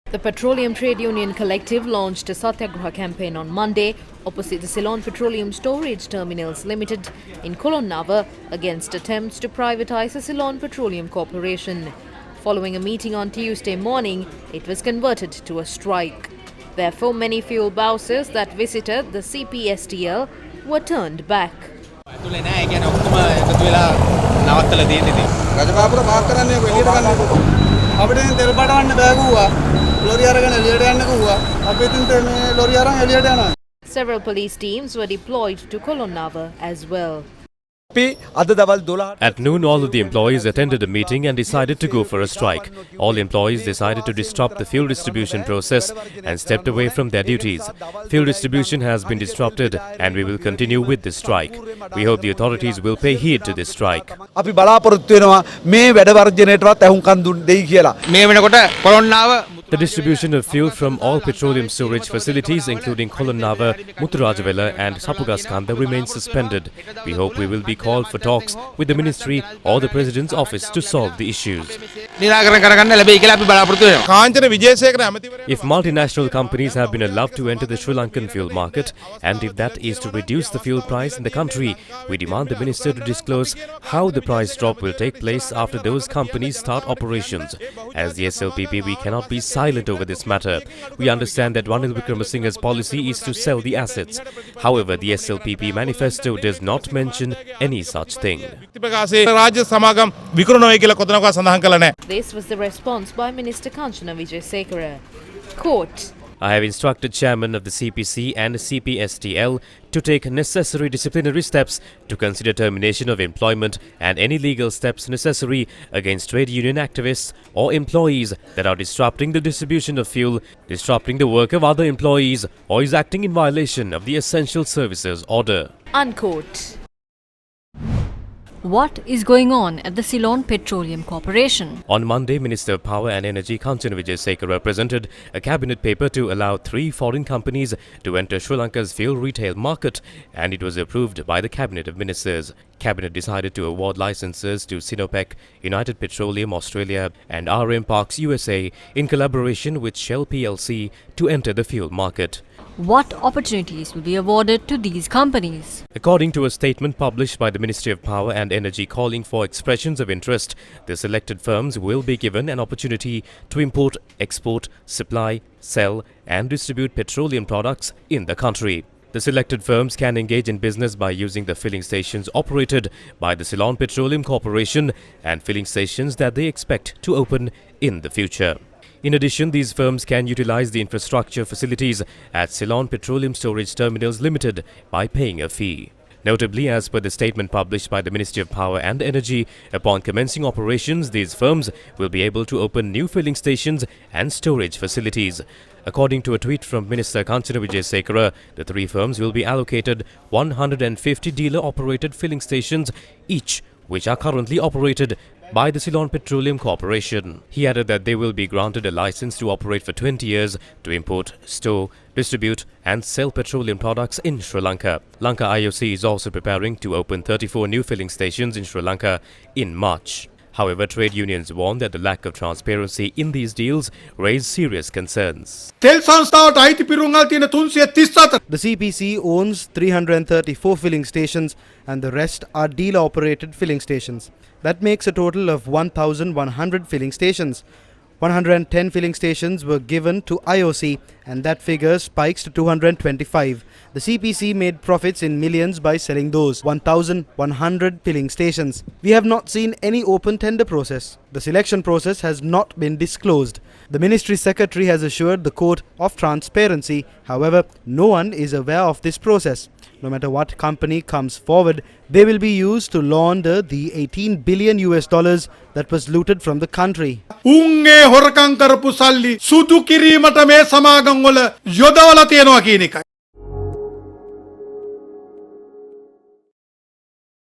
The Petroleum Trade Union Collective launched a Satyagraha campaign on Monday opposite the Ceylon Petroleum Storage Terminals Limited in Kolonnava against attempts to privatize the Ceylon Petroleum Corporation. Following a meeting on Tuesday morning, it was converted to a strike. Therefore, many fuel bouses that visited the CPSTL were turned back. Several police teams were deployed to Kolonnava as well. At noon, all of the employees attended a meeting and decided to go for a strike. All employees decided to disrupt the fuel distribution process and stepped away from their duties. Fuel distribution has been disrupted and we will continue with this strike. We hope the authorities will pay heed to this strike. The distribution of fuel from all petroleum storage facilities including Kolonnava, Muthurajawala and Sapugaskanda remains suspended. We hope we will be called for talks with the ministry or the President's office to solve the issues. If multinational companies have been allowed to enter the Sri Lankan fuel market and if that is to reduce the fuel price in the country, we demand the Minister to disclose how the price drop will take place after those companies start operations. As the SLPP, we cannot be silent over this matter. We understand that Ranil Wickremesinghe's policy is to sell the assets. However, the SLPP manifesto does not mention any such thing. This was the response by Minister Kanchana Wijesekara. Quote, I have instructed Chairman of the CPC and CPSTL to take necessary disciplinary steps to consider termination of employment and any legal steps necessary against trade union activists or employees that are disrupting the distribution of fuel, disrupting the work of other employees, or is acting in violation of the Essential Services Order. Unquote. What is going on at the Ceylon Petroleum Corporation? On Monday, Minister of Power and Energy Kanchana Wijesekara presented a cabinet paper to allow 3 foreign companies to enter Sri Lanka's fuel retail market, and it was approved by the Cabinet of Ministers. Cabinet decided to award licenses to Sinopec, United Petroleum Australia and RM Parks USA in collaboration with Shell plc to enter the fuel market. What opportunities will be awarded to these companies? According to a statement published by the Ministry of Power and Energy calling for expressions of interest, the selected firms will be given an opportunity to import, export, supply, sell and distribute petroleum products in the country. The selected firms can engage in business by using the filling stations operated by the Ceylon Petroleum Corporation and filling stations that they expect to open in the future. In addition, these firms can utilize the infrastructure facilities at Ceylon Petroleum Storage Terminals Limited by paying a fee. Notably, as per the statement published by the Ministry of Power and Energy, upon commencing operations, these firms will be able to open new filling stations and storage facilities. According to a tweet from Minister Kanchana Wijesekara, the 3 firms will be allocated 150 dealer-operated filling stations each, which are currently operated by the Ceylon Petroleum Corporation. He added that they will be granted a license to operate for 20 years to import, store, distribute and sell petroleum products in Sri Lanka. Lanka IOC is also preparing to open 34 new filling stations in Sri Lanka in March. However, trade unions warn that the lack of transparency in these deals raise serious concerns. The CPC owns 334 filling stations and the rest are dealer-operated filling stations. That makes a total of 1,100 filling stations. 110 filling stations were given to IOC and that figure spikes to 225. The CPC made profits in millions by selling those 1,100 filling stations. We have not seen any open tender process. The selection process has not been disclosed. The Ministry Secretary has assured the court of transparency. However, no one is aware of this process. No matter what company comes forward, they will be used to launder the $18 billion that was looted from the country.